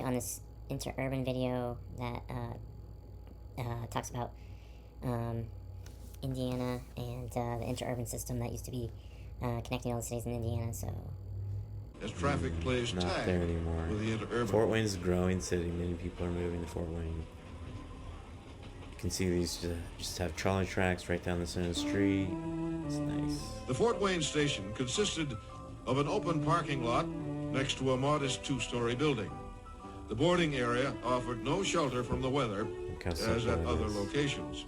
on this Interurban video that talks about Indiana and the interurban system that used to be connecting all the cities in Indiana. So as traffic plays not tag there anymore. with the Interurban. Fort Wayne is a growing city. Many people are moving to Fort Wayne. You can see these just have trolley tracks right down the center of the street. It's nice. The Fort Wayne station consisted of an open parking lot next to a modest two-story building. The boarding area offered no shelter from the weather as at other locations.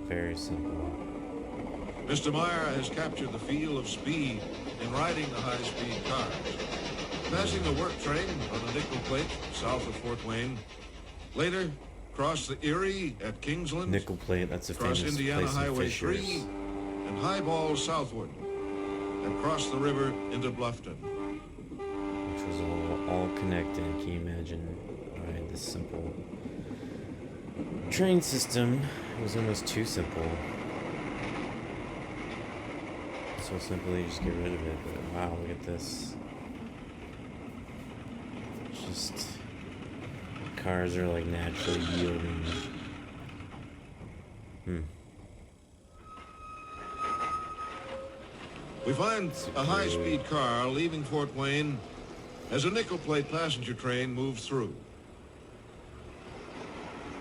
Very simple. Mr. Meyer has captured the feel of speed in riding the high-speed cars. Passing a work train on a nickel plate south of Fort Wayne. Later, cross the Erie at Kingsland. Nickel plate, that's a famous cross Indiana place in Highway Fishers. 3 and highball southward. And cross the river into Bluffton. Which was all connected. Can you imagine? Right, this simple train system. It was almost too simple. So simply just get rid of it. But wow, look at this. Just cars are like naturally yielding. We find a high-speed car leaving Fort Wayne as a nickel plate passenger train moves through.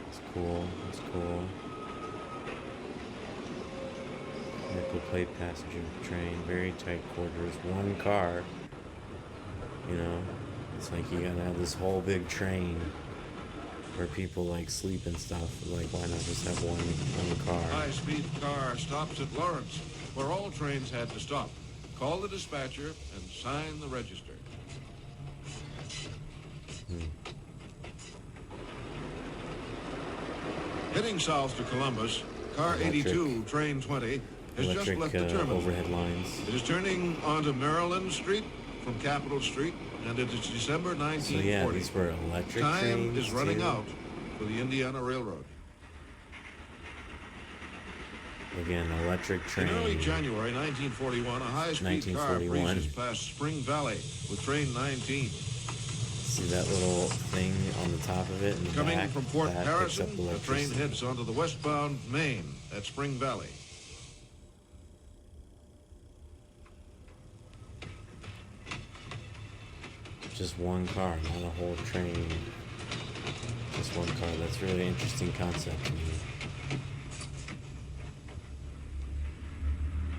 It's cool. It's cool. Nickel plate passenger train, very tight quarters, one car. You know, it's like you gotta have this whole big train where people like sleep and stuff. Like, why not just have one car? High-speed car stops at Lawrence, where all trains had to stop. Call the dispatcher and sign the register. Heading south to Columbus, car 82, train 20, has just left the terminal. Overhead lines. It is turning onto Maryland Street from Capitol Street, and it is December 1940. So yeah, these were electric Time trains is running too. out for the Indiana Railroad. Again, electric train. In early January 1941, a high-speed car breezes past Spring Valley with train 19. See that little thing on the top of it in the Coming back? from Fort That Harrison, picks up the train electricity. heads onto the westbound Main at Spring Valley. Just one car, not a whole train. Just one car. That's a really interesting concept to me.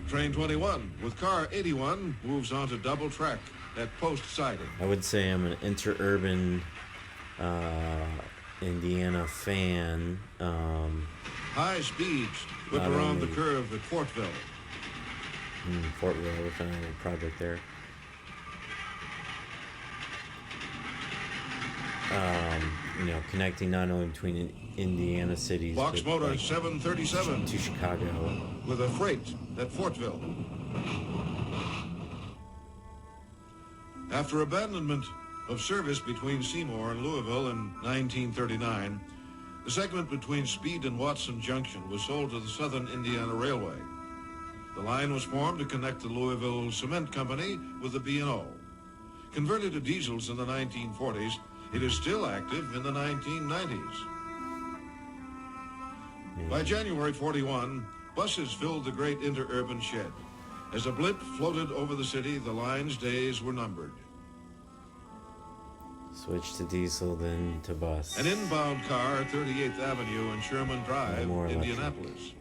Train 21 with car 81 moves onto double track at Post Siding. I would say I'm an interurban Indiana fan. High speeds whip Not around the only- curve at Fortville. Fortville, working on a project there. You know, connecting not only between Indiana cities, Box but motor like 737 to Chicago. with a freight at Fortville. After abandonment of service between Seymour and Louisville in 1939, the segment between Speed and Watson Junction was sold to the Southern Indiana Railway. The line was formed to connect the Louisville Cement Company with the B&O. Converted to diesels in the 1940s, it is still active in the 1990s. By January 41, buses filled the great interurban shed. As a blimp floated over the city, the line's days were numbered. Switch to diesel, then to bus. An inbound car at 38th Avenue and Sherman Drive, more electric. Indianapolis.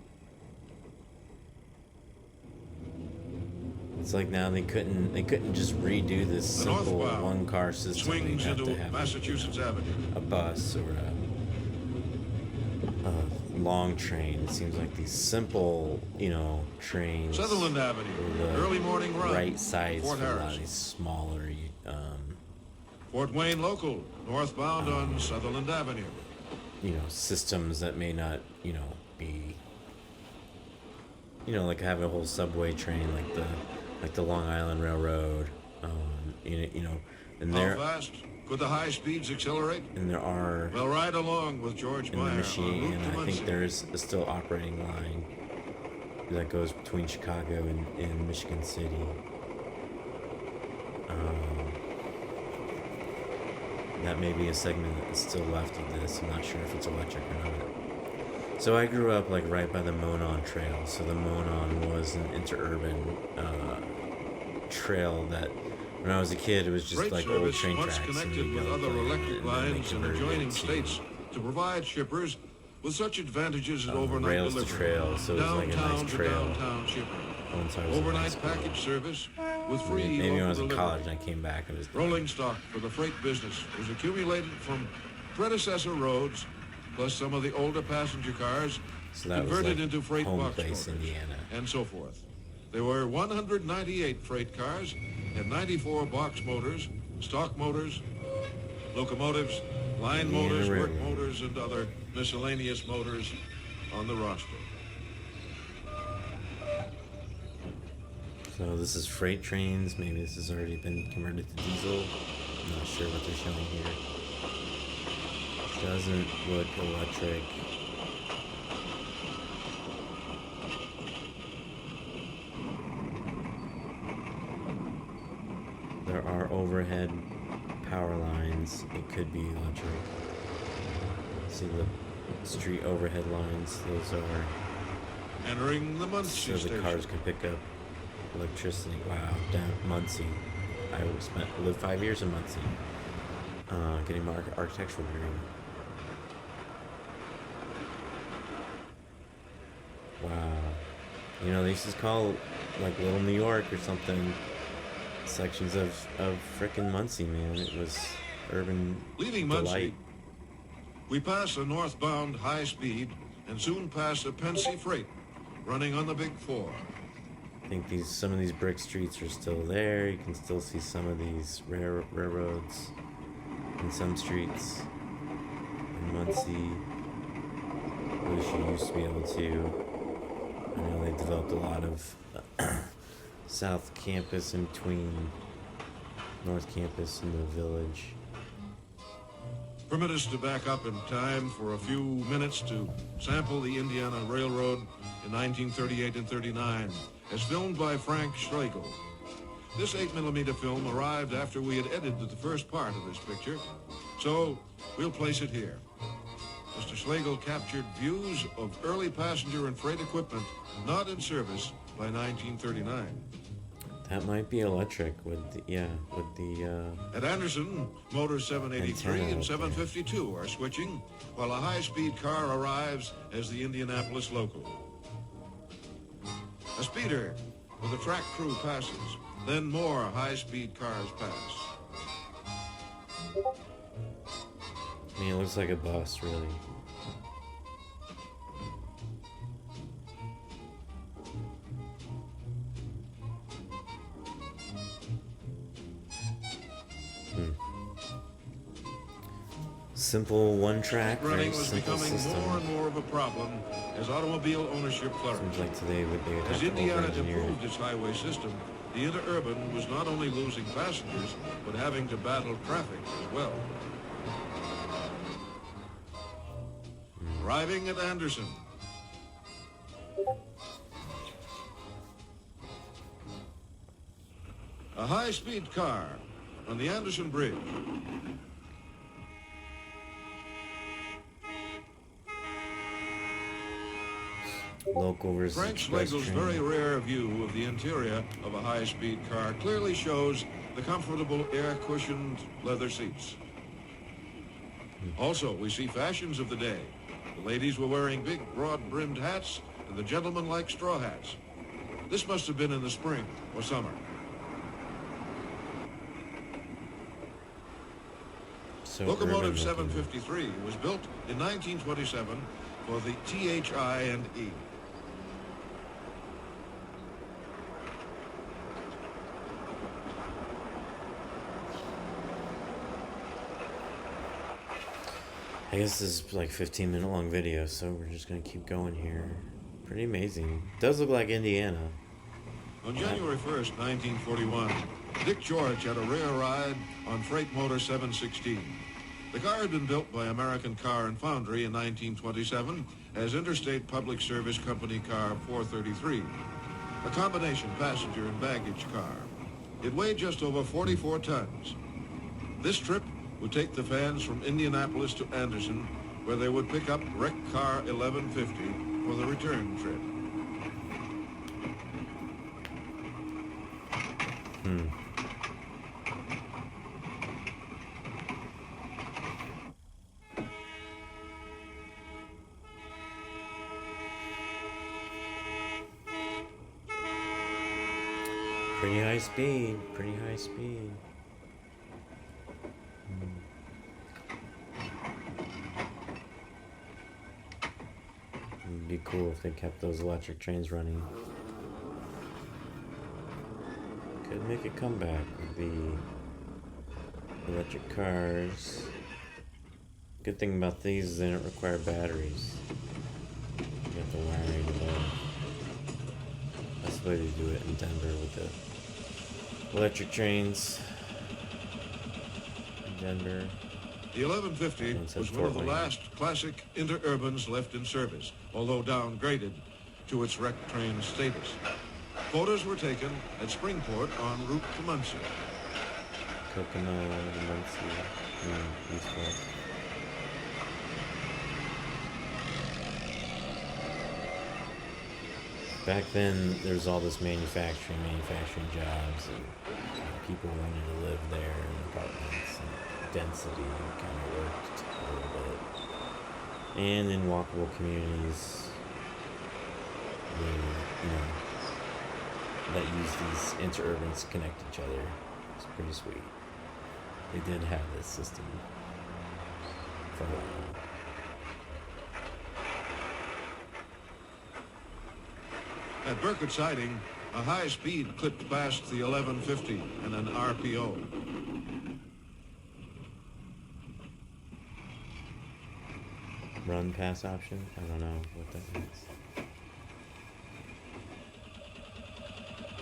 It's like now they couldn't just redo this The simple northbound one car system. swings They'd have into to have Massachusetts Avenue. a bus or a long train. It seems like these simple, trains. Sutherland Avenue, the early morning run. right size Fort for a lot of Harrison. these smaller, Fort Wayne Local, northbound on Sutherland Avenue. systems that may not, be, like have a whole subway train like the Long Island Railroad, and How there fast could the high speeds accelerate? and there are Well, ride along with George in Meyer on Michigan, Route to I think Muncie. there's a still operating line that goes between Chicago and Michigan City. That may be a segment that's still left of this. I'm not sure if it's electric or not. So I grew up like right by the Monon Trail. So the Monon was an interurban trail that, when I was a kid, it was just Freight like old service train once tracks. connected with other electric lines in adjoining states to provide shippers with such advantages as overnight rails to delivery, trail, so it was like a downtown nice to trail. downtown shipping, Once I was in high overnight school. package service with free Maybe when I local was in delivery. college and I came back, it was Rolling stock for the freight business was accumulated from predecessor roads, plus some of the older passenger cars So that was converted like into freight home box place, motors, Indiana. and so forth. There were 198 freight cars and 94 box motors, stock motors, locomotives, line Indiana motors, work Railroad. motors, and other miscellaneous motors on the roster. So this is freight trains. Maybe this has already been converted to diesel. I'm not sure what they're showing here. Doesn't look electric. There are overhead power lines. It could be electric. See the street overhead lines. Those are Entering the so Muncie the station. cars can pick up electricity. Wow, down Muncie. I lived 5 years in Muncie. Getting my architectural degree. Wow. You know, they used to call like Little New York or something sections of frickin' Muncie, man. It was urban Leaving delight. Muncie, we pass a northbound high speed and soon pass a Pensy freight running on the Big Four. I think some of these brick streets are still there. You can still see some of these railroads in some streets in Muncie. I wish you used to be able to. I know they developed a lot of South Campus in between North Campus and the village. Permit us to back up in time for a few minutes to sample the Indiana Railroad in 1938 and 39, as filmed by Frank Schlegel. This 8mm film arrived after we had edited the first part of this picture, so we'll place it here. Mr. Schlegel captured views of early passenger and freight equipment not in service by 1939. That might be electric with the At Anderson, motors 783 Antenna, and okay. 752 are switching, while a high-speed car arrives as the Indianapolis local. A speeder with a track crew passes, then more high-speed cars pass. I mean, it looks like a bus, really. Simple one track, very Running was simple becoming system. more and more of a problem as automobile ownership Seems flourished. like today they would As have to Indiana over-engineer improved its highway system, the Interurban was not only losing passengers, but having to battle traffic as well. Arriving at Anderson. A high-speed car on the Anderson Bridge. local versus Frank express Schlegel's train. very rare view of the interior of a high-speed car clearly shows the comfortable air-cushioned leather seats. Also, we see fashions of the day. The ladies were wearing big, broad-brimmed hats, and the gentlemen like straw hats. This must have been in the spring or summer. So Locomotive urban looking. 753 was built in 1927 for the THI&E. I guess this is like 15-minute long video, so we're just gonna keep going here. Pretty amazing. Does look like Indiana. On January 1st, 1941, Dick George had a rare ride on freight motor 716. The car had been built by American Car and Foundry in 1927 as Interstate Public Service Company Car 433, a combination passenger and baggage car. It weighed just over 44 tons. This trip would take the fans from Indianapolis to Anderson, where they would pick up wrecked car 1150 for the return trip. Pretty high speed, pretty high speed. It'd be cool if they kept those electric trains running. Could make a comeback with the electric cars. Good thing about these is they don't require batteries. You got the wiring above. That's the way they do it in Denver with the electric trains. In Denver. The 1150 was one of the last classic Interurbans left in service, although downgraded to its wrecked train status. Photos were taken at Springport en route to Muncie. Kokomo, Muncie, East West. Back then, there was all this manufacturing jobs, and people wanted to live there in apartments, and density kind of worked a little bit. And in walkable communities, that use these interurbans to connect each other. It's pretty sweet. They did have this system for a while. At Burkett Siding, a high speed clipped past the 1150 and an RPO. Run pass option? I don't know what that means.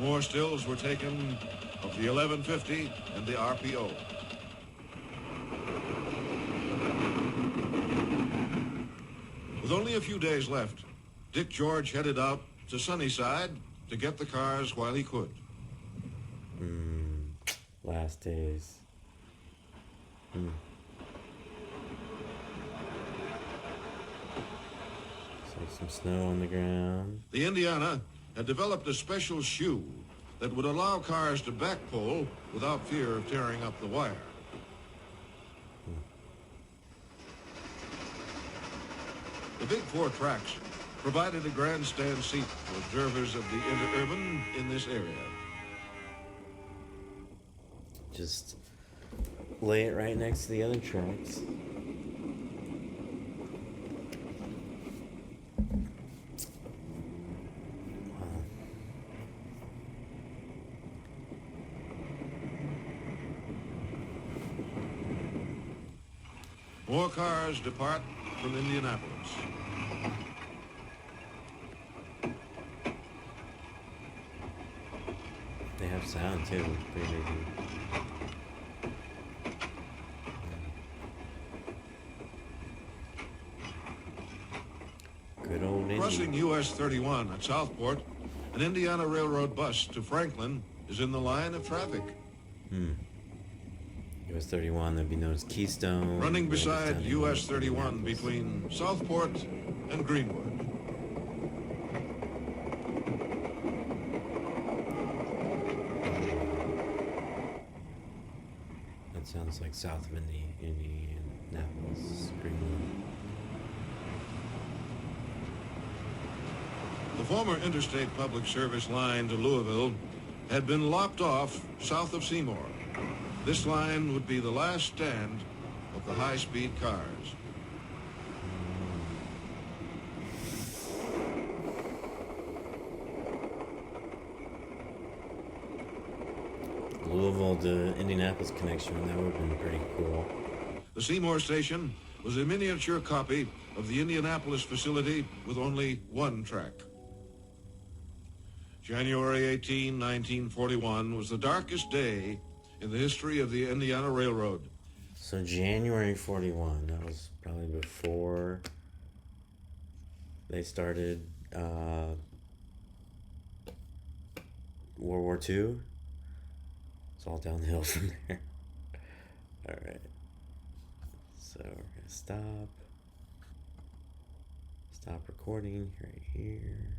More stills were taken of the 1150 and the RPO. With only a few days left, Dick George headed out to Sunnyside to get the cars while he could. Last days. So some snow on the ground. The Indiana had developed a special shoe that would allow cars to backpull without fear of tearing up the wire. The big four tracks provided a grandstand seat for observers of the Interurban in this area. Just lay it right next to the other tracks. More cars depart from Indianapolis. They have sound too, it's pretty amazing. Good old Indy. Crossing US 31 at Southport, an Indiana Railroad bus to Franklin is in the line of traffic. US 31, that'd be known as Keystone. Running beside US 31 between Southport and Greenwood. That sounds like south of Indianapolis, Greenwood. The former Interstate Public Service line to Louisville had been lopped off south of Seymour. This line would be the last stand of the high-speed cars. Louisville to Indianapolis connection, that would have been pretty cool. The Seymour station was a miniature copy of the Indianapolis facility with only one track. January 18, 1941 was the darkest day in the history of the Indiana Railroad. So January 41, that was probably before they started World War II. It's all downhill from there. All right. So we're gonna stop recording right here.